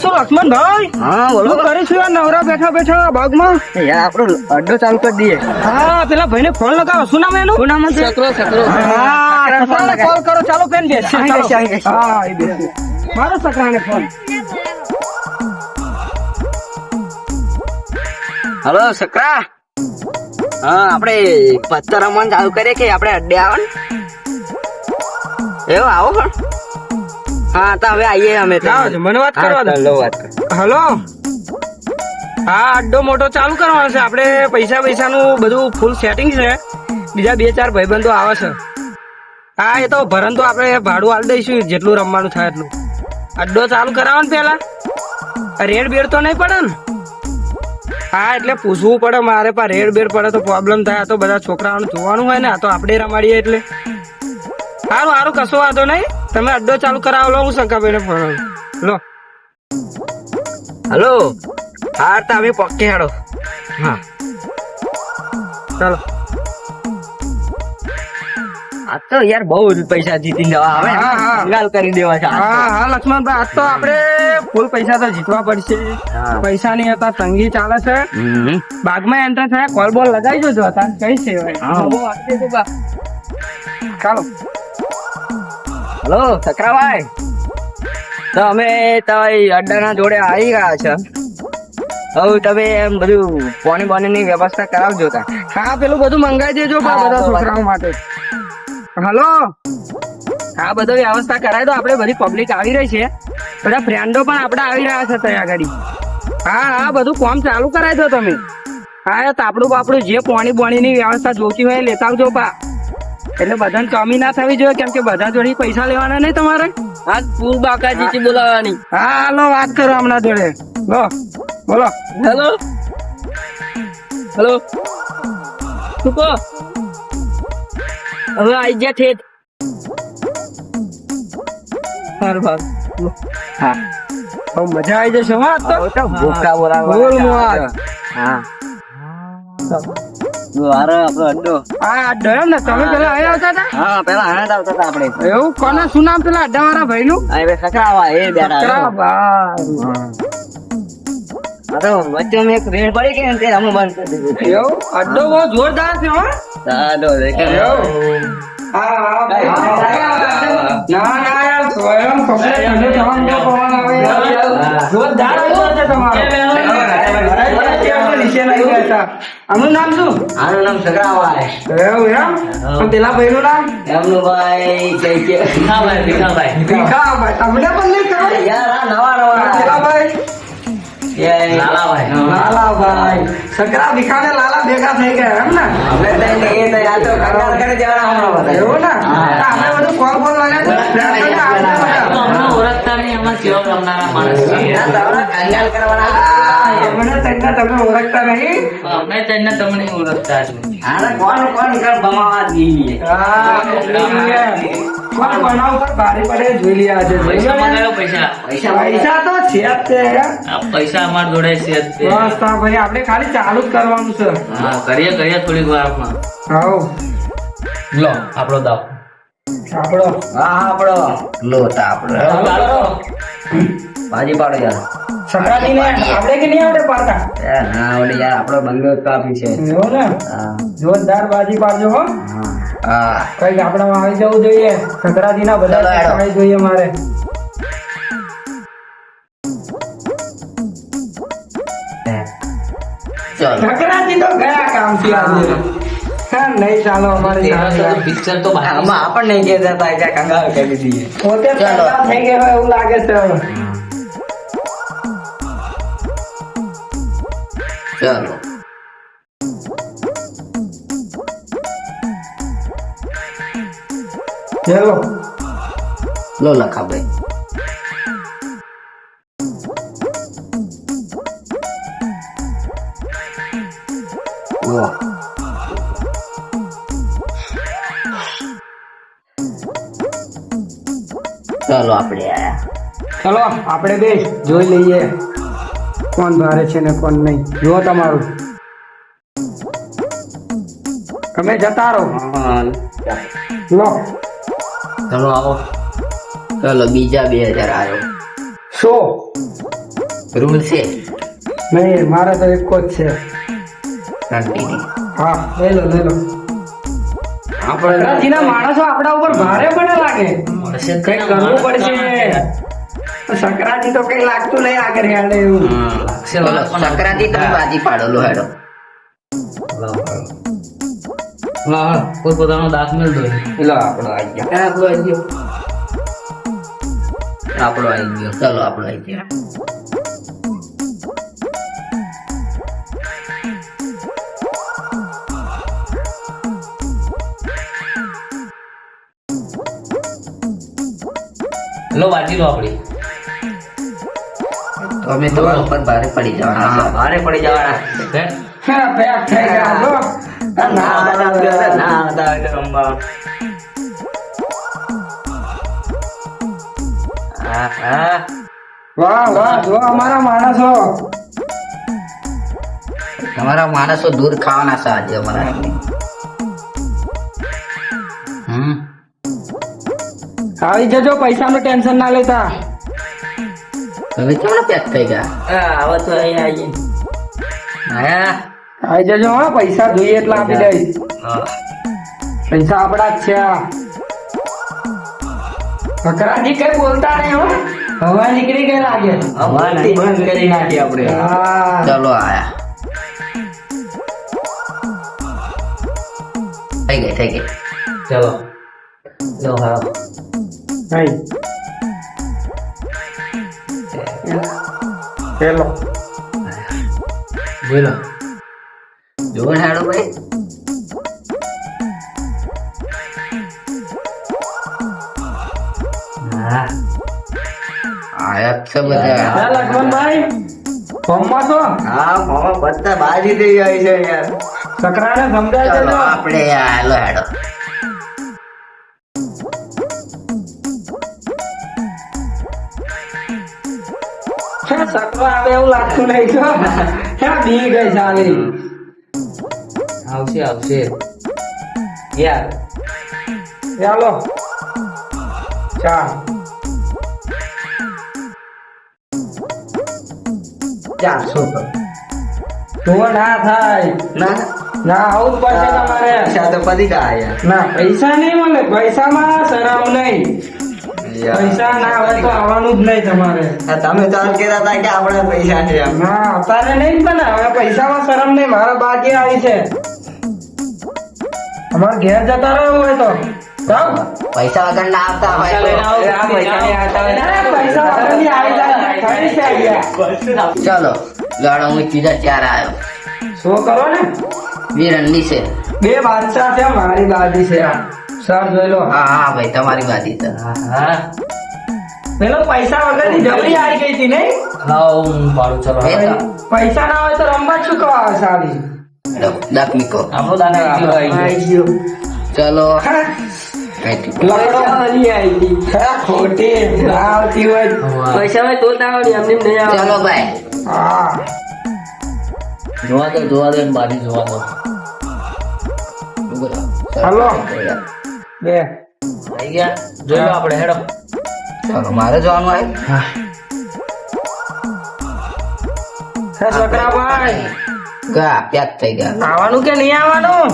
શું લક્ષ્મણભાઈ? હા બોલો. શું કરીશું યાર નવરા બેઠા બેઠા બાગમાં? યાર આપણો અડ્ડો ચાલુ કરી દઈએ. હા પેલા ભાઈને ફોન લગાવો. શું નામ એનું? શું નામ છે? હા, સકરાને કોલ કરો. ચાલો પેન બેસ. અહીં બેસી, અહીં બેસી. હા અહીં બેસી. મારો સકરાને ફોન. હલો સકરા. હા આપણે પત્તર રમવાનું ચાલુ કરીએ કે આપણે અડ્ડે આવો ને? એવું આવો પણ. હા તો હવે આવીએ અમે તો. લાવો છો, મને વાત કરવા દો. હા, લો વાત કર. હલો. હા અડ્ડો મોટો ચાલુ કરવાનો છે. આપણે પૈસાનું બધું ફૂલ સેટિંગ છે. બીજા 2-4 ભાઈબંધો આવે છે. હા એ તો ભરણ તો આપણે ભાડું આલી દઈશું જેટલું રમવાનું થાય એટલું. અડ્ડો ચાલુ કરાવો ને પેલા. રેડ બેડ તો નહીં પડે ને? હા એટલે પૂછવું પડે મારે. પા રેડ બેડ પડે તો પ્રોબ્લેમ થાય. આ તો બધા છોકરાઓને જોવાનું હોય ને. આ તો આપણે રમાડીએ એટલે સારું સારું, કશો વાંધો નહીં. તમે અડ્ડો ચાલુ કરાવો. લો હું શંકાભાઈને ફોન લો. હલો. હા તમે પક્કે હેડો. હા ચાલો. આ તો યાર બહુ પૈસા જીતી જવા હવે. હા, હા. ગાલ કરી દેવા છે આજ તો. હા હા લક્ષ્મણભાઈ, આજ તો આપણે ફૂલ પૈસા તો જીતવા પડશે. હા. પૈસાની હતા તંગી ચાલે છે. હમ. બાગમાં એન્ટર થયા કોલ બોલ લગાવી જોજો હતા. કઈ છે ભાઈ? હા. ચાલો. હલો સકરાભાઈ. તો અમે તમારી અડ્ડાના જોડે આવી ગયા છે. હવે તમે એમ બધું પાણી ની વ્યવસ્થા કરાવજો તા. હા પેલું બધું મંગાવી દેજો બા હા, બધા તો છોકરાઓ માટે. હલો. હા બધું વ્યવસ્થા કરાવી દો. આપણે બધી પબ્લિક આવી રહી છે. બધા ફ્રેન્ડો પણ આપણે આવી રહ્યા છે ત્યાં આગળ. હા હા બધું કામ ચાલુ કરાવી દો તમે. હા એ તાપડું બાપડું જે પાણી ની વ્યવસ્થા જોતી હોય એ લેતા આવજો બા. એટલે બધાને કમી ના થવી જોઈએ, કેમ કે બધા જોડે પૈસા લેવાના નહીં તમારે. આજ પૂર બાકાજી બોલાવવાની. હા હાલો વાત કરો હમણાં જોડે. લો બોલો. હેલો. હેલો. શું કહો? હવે આઈ ગયા ઠેઠ. હા. બહુ મજા આવી જશે હો આજ તો. હવે તો ભૂકા બોલ બોલાવવા. મોજ. હા. વારો આપણો અડ્ડો. હા અડ્ડો એમ ને? તમે પેલા અહીંયા આવતા હતા? હા પેલા આનંદ આવતા હતા આપણે. એવું કોને શું નામ પેલા અડ્ડા વાળા ભાઈ નું? આ હવે સકરાવા એ બેઠા. સકરાભાઈ. હા તો વચ્ચે અમે એક રેડ પડી ગઈ ને તે અમે બંધ કરી દીધું. એવું અડ્ડો બહુ જોરદાર છે હો. ચાલો દેખે. એવું? હા હા ના ના યાર સ્વયં કપડે ઠંડો જવાનું જો પવન આવે યાર. જોરદાર આવ્યો છે તમારો. નીચે નહીં બેસતા. આમનું નામ શું? આનું નામ સકરાવા. એવું એમ? અને પેલા ભાઈ નું નામ? એમનું ભાઈ ભીખાભાઈ. ભીખાભાઈ. તમને પણ નહીં ખબર? યાર આ નવા પેલા ભાઈ લાલાભાઈ. લાલાભાઈ. સકરા ભીખા ને લાલા ભેગા થઈ ગયા એમ ને? અમે તો એ તો યાર તો કંગાળ કરી દેવાના હમણાં બધા. એવું ને? તો આપણે બધું કોલ બોલ ઓળખતા નહીં, અમારા સેવા કરનારા માણસ છીએ. યાર તમારા કંગાળ કરવાના. તમે ઓળખતા નહીં. અમે તેને તમને ઓળખતા જ નથી. આને કોણ કર ભમાવા દીધી. કોણ બનાવ પર ભારે પડે જોઈ લે આજે. પૈસા મંગાવ્યો પૈસા. પૈસા તો છે જ તે. આ પૈસા અમારા જોડે છે જ તે. બસ તો ભાઈ આપણે ખાલી ચાલુ જ કરવાનું છે. હા, કરીએ થોડીક વારમાં. હાઉ લો આપણો દાવ. આપણો હા આપણો લોટા આપણો ભાજી પાડો યાર. સકરાજી ને આપણે કે નહીં આવડે પાડતા? યાર ના આવડે યાર. આપણો બંગલો કાફી છે. એવું ને? હા જોરદાર બાજી પાડજો હો. હા. કઈક આપણામાં આવી જવું જોઈએ. સકરાજી ના બધા ચાલો, હેડો. આવી જોઈએ મારે. ચાલો. સકરાજી તો ગયા કામ થી આજે. હા, નહીં ચાલો અમારી સાથે. પિક્ચર તો બાકી આમાં આપણને નહીં કહેતા હતા કે કંગાળ કરી દઈએ. પોતે ચાલો. પેદા થઈ ગયા હોય એવું લાગે છે હવે. ચાલો. ચલો લો લખા ભાઈ. વાહ. ચાલો આપણે આયા. ચલો આપણે બે જોઈ લઈએ કોણ ભારે છે ને કોણ નહીં. જુઓ તમારું. તમે જતા રહો. લો ચલો આવો. ચલો બીજા 2000 આવ્યો. 100 રૂલ છે નહીં મારે તો એક જ છે. શાંતિથી. હા લઈ લો લઈ લો. સંક્રાંતિના માણસો આપણા ઉપર ભારે પડે લાગે. કઈ કરવું પડશે. સંક્રાંતિ તો કઈ લાગતું નહીં આગળ હેડે એવું. બોલો, સંક્રાંતિ તમે બાજી પાડો લો હેડો. કોઈ પોતાનો દાંત મેળ દો. લો આપણો આવી ગયો. આપણો આવી ગયો. આપણો આવી ગયો. ચલો આપણો આવી ગયો. લો વાંચી લો આપડી. તો અમે તમારા ઉપર ભારે પડી જવાના હા, છે. ભારે પડી જવાના છે. હા પેક થઈ ગયા જો. ના હતા એટલે રમવા. હા. વાહ વાહ જો અમારા માણસો. તમારા માણસો દૂર ખાવાના છે આજે અમારા. આવી જજો પૈસાનું ટેન્શન ના લેતા. તમે કેમ પેક થઈ ગયા? આવો તો અહીંયા આવીએ. હા આવી જજો હા પૈસા જોઈએ એટલા આપી દઈશ. પૈસા આપડા જ છે આ. સંક્રાંતિ કઈ બોલતા નહીં હો. હવા નીકળી ગઈ લાગે. હવાથી બંધ કરી નાખી આપણે. હા ચલો આયા. થઈ ગઈ. ચલો લો હા. નહીં ચલો બોલો. જોવો ને હાડો ભાઈ. હા. આયા છે બધા. હા લક્ષ્મણભાઈ ફોર્મમાં છો. હા મામા બધા બાજી થઈ જાય છે યાર. સકરાને સમજાય ચલો દેજો. આપણે હાલો હેડો. સકરો આવે એવું લાગતું નહીં જો. ક્યાં બી ગઈ સાલી. આવશે યાર. ચાલો ચા ચારસો તો ના થાય. ના ના આવું જ પડશે તમારે. પૈસા તો પતી ગયા યાર. ના પૈસા નહીં મળે. પૈસામાં શરમ નહીં. પૈસા ના હોય તો આવવાનું જ નહીં તમારે. તમે તો આમ કહેતા હતા કે આપણા પૈસા છે એમ. ના અત્યારે નહીં પણ હવે પૈસામાં શરમ નહીં. મારા બાકી આવી છે. અમારે ઘેર જતા રહ્યો હોય તો જાઓ. પૈસા વગર ના આવતા હોય તો. પૈસા લઈને આવો. ના, પૈસા વગરની આવી જાય. ખરી છે આઈડિયા. ચલો લડો હું ત્રીજા ચાર આવ્યો. શું કરો ને. બે રનની છે. બે બાદશાહ છે મારી બાજી છે આ. સર જોઈ લો. હા હા ભાઈ તમારી બાજી છે. હા. પેલો પૈસા વગરની જબરી આવી ગઈ હતી નહીં. હા હું પાડું. ચલો એ તો પૈસા ના હોય તો રમવા જ શું કહો સાલી. દક મીકો. આપણો દાદા આવી ગયો. ચલો હા, લકડો વાળી આવી ગઈ. હા, ખોટી ના આવતી હોય. પૈસા હોય તો ના આવડે એમને નહીં આવે. ચલો ભાઈ. હા જોવા દો બારી જોવા દો. હાલો. બે આવી ગયા. જોઈ લો આપણે હેડો. ચલો મારે જવાનું આવ્યું. હા. હે સકરાભાઈ કા પેક થઈ ગયા. આવવાનું કે નહીં આવવાનું.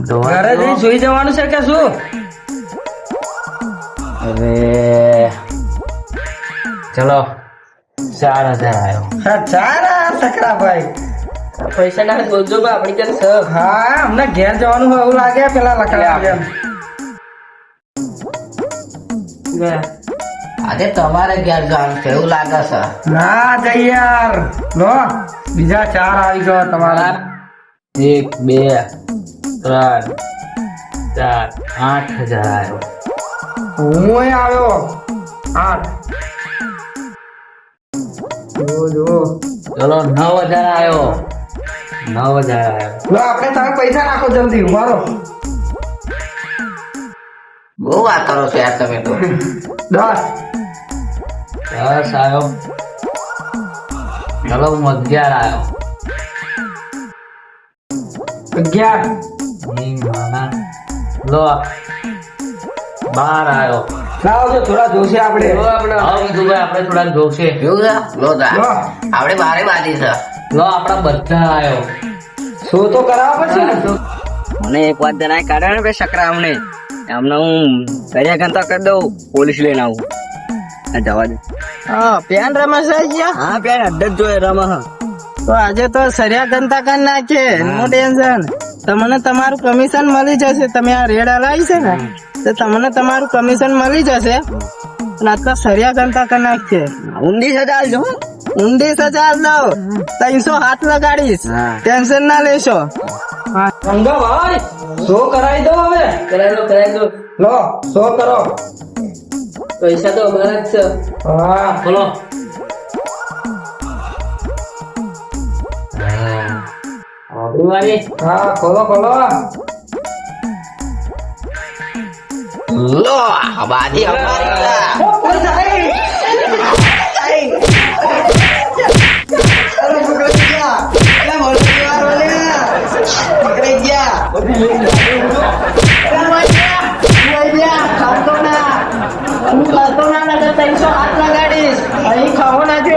ઘરે જઈને સુઈ જવાનું છે કે શું. હવે ચલો 4000 આવ્યો. હા ચાલ સકરાભાઈ. પૈસા ના બોલજો આપડી કે હા અમને ઘેર જવાનું હોય એવું લાગે પેલા લખાયા આજે તમારે ઘેર જવાનું છે એવું લાગે છે. ના જઈ યાર લો બીજા 4 આવી ગયો તમારા. 1 2 3 4 8000 આવ્યો. હું આવ્યો 8. જો ચલો 9000 આવ્યો. 9000 આવ્યો. લો આપણે તમે પૈસા નાખો જલ્દી મારો. બહુ વાત કરો છો યાર તમે તો. 10 આવ્યો. ચલો 11 આવ્યો. 11 લો 12 આવ્યો. લાવો છો થોડા જોશે આપણે આવો વિધુભાઈ આપણે થોડાક જોશે એવું છે લો તા લો. આપણે બારે બાજી છે લો આપણા બધા આવ્યો શો તો કરાવવા પડશે ને મને એક વાત જણાય કાઢે ને બે શકરા અમને હું કર્યા ઘંટા કરી દઉં પોલીસ લઈને આવું આ જવા દે હા પેન રમસ ગયા હા પ્યાર અડ્ડ જ જોઈએ રમા તો આજે તો સરિયા ગંતા કરી નાખે નો ટેન્શન તમને તમારું કમિશન મળી જશે તમે આ રેડ હલાવી છે ને તો તમને તમારું કમિશન મળી જશે અને આ તો સરિયા ગંતા કરી નાખશે ઊંડી સજા આલજો હો. ઊંડી સજા દો 300 હાથ લગાડીશ હા. ટેન્શન ના લેશો સમજો ભાઈ શો કરાવી દો હવે કરાવી દો લો શો કરો પૈસા તો અમારા જ છે હા બોલો હા ખોલો ખોલો લો આ બાજી અમારી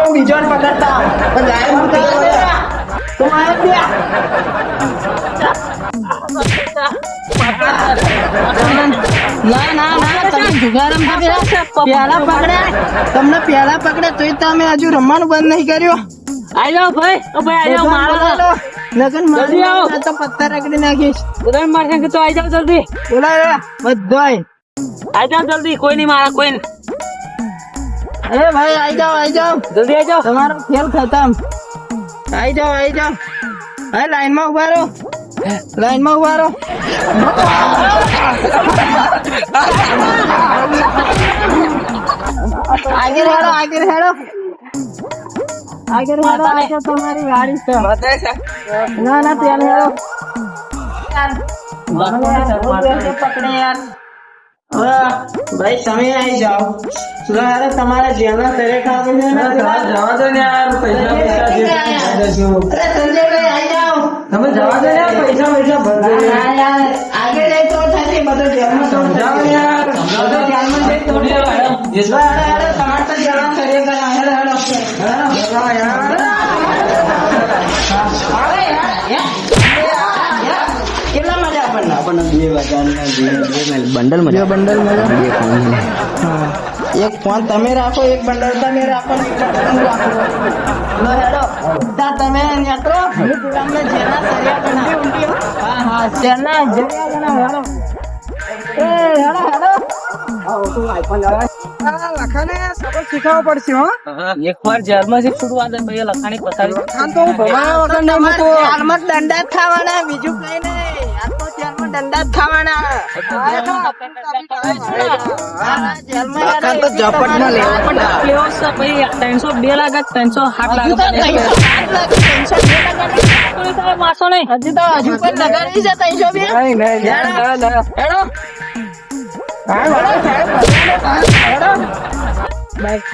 બીજો પકડતા ના ના ના તમે જુગારમ પેલા પકડ્યા તમને પેલા પકડ્યા તોય તમે હજુ રમવાનું બંધ નહીં કર્યું આઈ જાઓ ભાઈ ઓ ભાઈ આઈ જાઓ મારો લગન જલ્દી આવો. મારી તો પથ્થર રગડી નાખીશ ઉદય માર સંગ તો આઈ જાઓ જલ્દી બોલાવે બધાય આઈ જાઓ જલ્દી કોઈ નહીં મારા કોઈ નહીં. એ ભાઈ આઈ જાઓ જલ્દી આઈ જાઓ તમારો ખેલ ખતમ આઈ જાઓ હા લાઈનમાં ઉભા રહો આગળ હેડો તમારી ગાડી છે ના ત્યાં હેડો પકડે યાર હવે ભાઈ તમે આવી જાઓ યાર તમારા જેના તરે ખાવું છે ને જવા દો ને યાર પૈસા પૈસા જે થાય દેશું. અરે સંજયભાઈ આવી જાઓ તમે જવા દો ને યાર પૈસા પૈસા ભરજો ના યાર આગળ જઈ તો થશે બધો જેલમાં તો જાઓ ને યાર બધો જેલમાં જઈ તો હેડો તમારે તો જેલમાં તરે કરા હેડો કેટલા મજા આપણને બંડલ બે મજા બંડલ મજા બે ફોન. હા. એક ફોન તમે રાખો એક બંડલ તમે રાખો ને એક બંડલ હું રાખું. લો હેડો તા તમે નેત્રો તમને જેના સરિયા ગણા હા જેના જરિયા ગણા હેડો એ હેડો લખાને સબક શીખવવો પડશે હો એકવાર જેલમાંથી છૂટવા દે ભાઈ લખાણી પથારી આમ તો હું ભમાવા વગર નહીં મૂકો જેલમાં દંડા જ ખાવાના બીજું કઈ નહીં આ તો જેલમાં દંડા જ ખાવાના તો ઝપટ ના લેવા લેવો છે ભાઈ 302 લાખ 308 લાખ માસો નહીં હજુ પણ લગાડવી છે 302 હેડો બાઈક